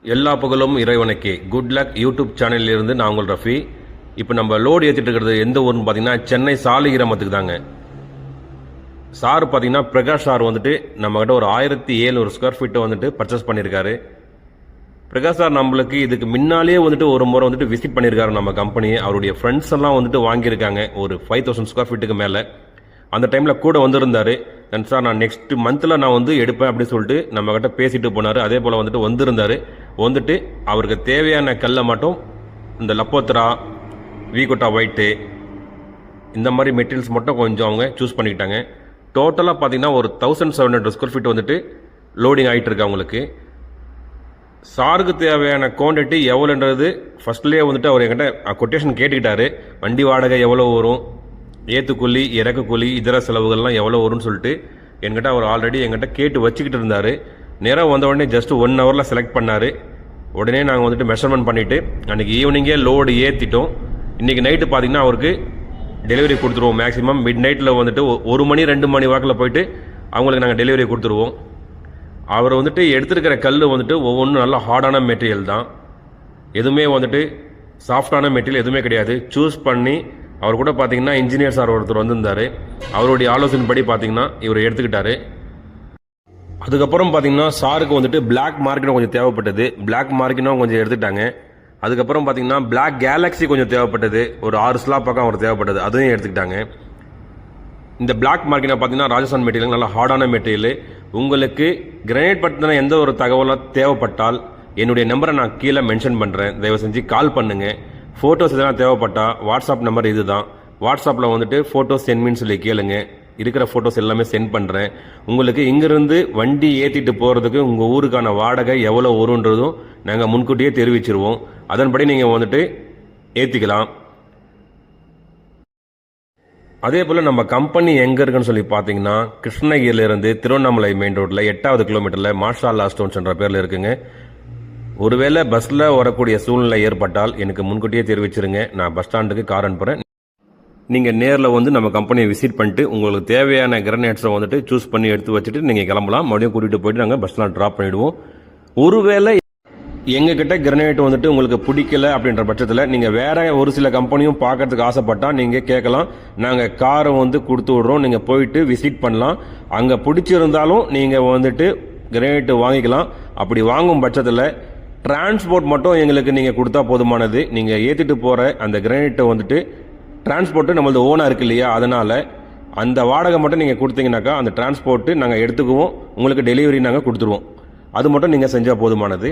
எல்லா புகழும் இறைவனுக்கே. குட் லக் யூடியூப் சேனலில் இருந்து நான் உங்கள் ரஃபி. இப்போ நம்ம லோடு ஏற்றிட்டு இருக்கிறது எந்த ஊர்னு பார்த்தீங்கன்னா சென்னை சாலிகிராமத்துக்கு தாங்க. சார் பார்த்தீங்கன்னா பிரகாஷ் சார் வந்துட்டு நம்மகிட்ட ஒரு 1700 ஸ்கொயர் ஃபீட்டை வந்துட்டு பர்ச்சேஸ் பண்ணியிருக்காரு. பிரகாஷ் சார் நம்மளுக்கு இதுக்கு முன்னாலேயே வந்துட்டு ஒரு முறை வந்துட்டு விசிட் பண்ணியிருக்காரு நம்ம கம்பெனி. அவருடைய ஃப்ரெண்ட்ஸ் எல்லாம் வந்துட்டு வாங்கியிருக்காங்க ஒரு 5000 ஸ்கொயர் ஃபீட்டுக்கு மேலே. அந்த டைமில் கூட வந்திருந்தார். சார் நான் நெக்ஸ்ட் மந்தில் நான் வந்து எடுப்பேன் அப்படின்னு சொல்லிட்டு நம்மக்கிட்ட பேசிட்டு போனார். அதே போல் வந்துட்டு வந்துட்டு அவருக்கு தேவையான கல்லை மட்டும் இந்த லப்போத்ரா, வீகோட்டா ஒயிட்டு இந்த மாதிரி மெட்டீரியல்ஸ் மட்டும் கொஞ்சம் அவங்க சூஸ் பண்ணிக்கிட்டாங்க. டோட்டலாக பார்த்தீங்கன்னா ஒரு 1700 ஸ்கொயர் ஃபீட் வந்துட்டு லோடிங் ஆகிட்டு இருக்கு அவங்களுக்கு. சாருக்கு தேவையான குவான்டிட்டி எவ்வளோன்றது ஃபர்ஸ்ட்லேயே வந்துட்டு அவர் என்கிட்ட கொட்டேஷன் கேட்டுக்கிட்டாரு. வண்டி வாடகை எவ்வளோ வரும், ஏற்றுக்கூலி, இறக்குக்கூலி, இதர செலவுகள்லாம் எவ்வளோ வரும்னு சொல்லிட்டு என்கிட்ட அவர் ஆல்ரெடி என்கிட்ட கேட்டு வச்சுக்கிட்டு இருந்தார். நேராக வந்த உடனே ஜஸ்ட் 1 ஹவரில் செலக்ட் பண்ணார். உடனே நாங்கள் வந்துட்டு மெஷர்மெண்ட் பண்ணிவிட்டு அன்றைக்கி ஈவினிங்கே லோடு ஏற்றிட்டோம். இன்றைக்கி நைட்டு பார்த்திங்கன்னா அவருக்கு டெலிவரி கொடுத்துருவோம். மேக்ஸிமம் மிட் நைட்டில் வந்துட்டு 1 மணி 2 மணி வாக்கில் போயிட்டு அவங்களுக்கு நாங்கள் டெலிவரி கொடுத்துருவோம். அவர் வந்துட்டு எடுத்துருக்கிற கல் வந்துட்டு ஒவ்வொன்றும் நல்லா ஹார்டான மெட்டீரியல் தான். எதுவுமே வந்துட்டு சாஃப்டான மெட்டீரியல் எதுவுமே கிடையாது. சூஸ் பண்ணி அவர் கூட பார்த்தீங்கன்னா இன்ஜினியர் சார் ஒருத்தர் வந்திருந்தார். அவருடைய ஆலோசனைப்படி பார்த்தீங்கன்னா இவர் எடுத்துக்கிட்டாரு. அதுக்கப்புறம் பார்த்தீங்கன்னா சாருக்கு வந்துட்டு பிளாக் மார்க்கினும் கொஞ்சம் தேவைப்பட்டது. பிளாக் மார்க்கினும் கொஞ்சம் எடுத்துட்டாங்க. அதுக்கப்புறம் பார்த்தீங்கன்னா பிளாக் கேலக்ஸி கொஞ்சம் தேவைப்பட்டது. ஒரு 6 ஸ்லாப் பக்கம் அவர் தேவைப்பட்டது, அதையும் எடுத்துக்கிட்டாங்க. இந்த பிளாக் மார்க்கினா பார்த்தீங்கன்னா ராஜஸ்தான் மெட்டீரியல், நல்லா ஹார்டான மெட்டீரியல். உங்களுக்கு கிரானைட் பற்றின எந்த ஒரு தகவலும் தேவைப்பட்டால் என்னுடைய நம்பரை நான் கீழே மென்ஷன் பண்ணுறேன். தயவு செஞ்சு கால் பண்ணுங்கள். ஃபோட்டோஸ் எதனா தேவைப்பட்டால் வாட்ஸ்அப் நம்பர் இது தான். வாட்ஸ்அப்பில் வந்துட்டு ஃபோட்டோஸ் சென்ட்மின்னு சொல்லி கேளுங்க. இருக்கிற ஃபோட்டோஸ் எல்லாமே சென்ட் பண்ணுறேன். உங்களுக்கு இங்கிருந்து வண்டி ஏற்றிட்டு போகிறதுக்கு உங்கள் ஊருக்கான வாடகை எவ்வளோ வரும்ன்றதும் நாங்கள் முன்கூட்டியே தெரிவிச்சிருவோம். அதன்படி நீங்கள் வந்துட்டு ஏற்றிக்கலாம். அதே போல் நம்ம கம்பெனி எங்கே இருக்குன்னு சொல்லி பார்த்தீங்கன்னா கிருஷ்ணகிரியிலேருந்து திருவண்ணாமலை மெயின் ரோட்டில் 8வது கிலோமீட்டரில் மாஷா அல்லா ஸ்டோன்ஸ் என்ற பேரில் இருக்குங்க. ஒருவேளை பஸ்ஸில் வரக்கூடிய சூழ்நிலை ஏற்பட்டால் எனக்கு முன்கூட்டியே தெரிவிச்சிருங்க. நான் பஸ் ஸ்டாண்டுக்கு கார் அனுப்புகிறேன். நீங்கள் நேரில் வந்து நம்ம கம்பெனியை விசிட் பண்ணிட்டு உங்களுக்கு தேவையான கிரானைட்ஸை வந்துட்டு சூஸ் பண்ணி எடுத்து வச்சுட்டு நீங்கள் கிளம்பலாம். மறுபடியும் கூட்டிகிட்டு போயிட்டு நாங்கள் பஸ்லாம் ட்ராப் பண்ணிவிடுவோம். ஒருவேளை எங்ககிட்ட கிரானைட் வந்துட்டு உங்களுக்கு பிடிக்கல அப்படின்ற பட்சத்தில் நீங்கள் வேற ஒரு சில கம்பெனியும் பார்க்கறதுக்கு ஆசைப்பட்டால் நீங்கள் கேட்கலாம். நாங்கள் காரை வந்து கொடுத்து விட்றோம், நீங்கள் போயிட்டு விசிட் பண்ணலாம். அங்கே பிடிச்சிருந்தாலும் நீங்கள் வந்துட்டு கிரானைட் வாங்கிக்கலாம். அப்படி வாங்கும் பட்சத்தில் டிரான்ஸ்போர்ட் மட்டும் எங்களுக்கு நீங்கள் கொடுத்தா போதுமானது. நீங்கள் ஏற்றிட்டு போகிற அந்த கிரானைட்டை வந்துட்டு டிரான்ஸ்போர்ட்டு நம்மளது ஓனாக இருக்கு இல்லையா, அதனால் அந்த வாடகை மட்டும் நீங்கள் கொடுத்தீங்கன்னாக்கா அந்த டிரான்ஸ்போர்ட்டு நாங்கள் எடுத்துக்குவோம். உங்களுக்கு டெலிவரி நாங்கள் கொடுத்துருவோம். அது மட்டும் நீங்கள் செஞ்சால் போதுமானது.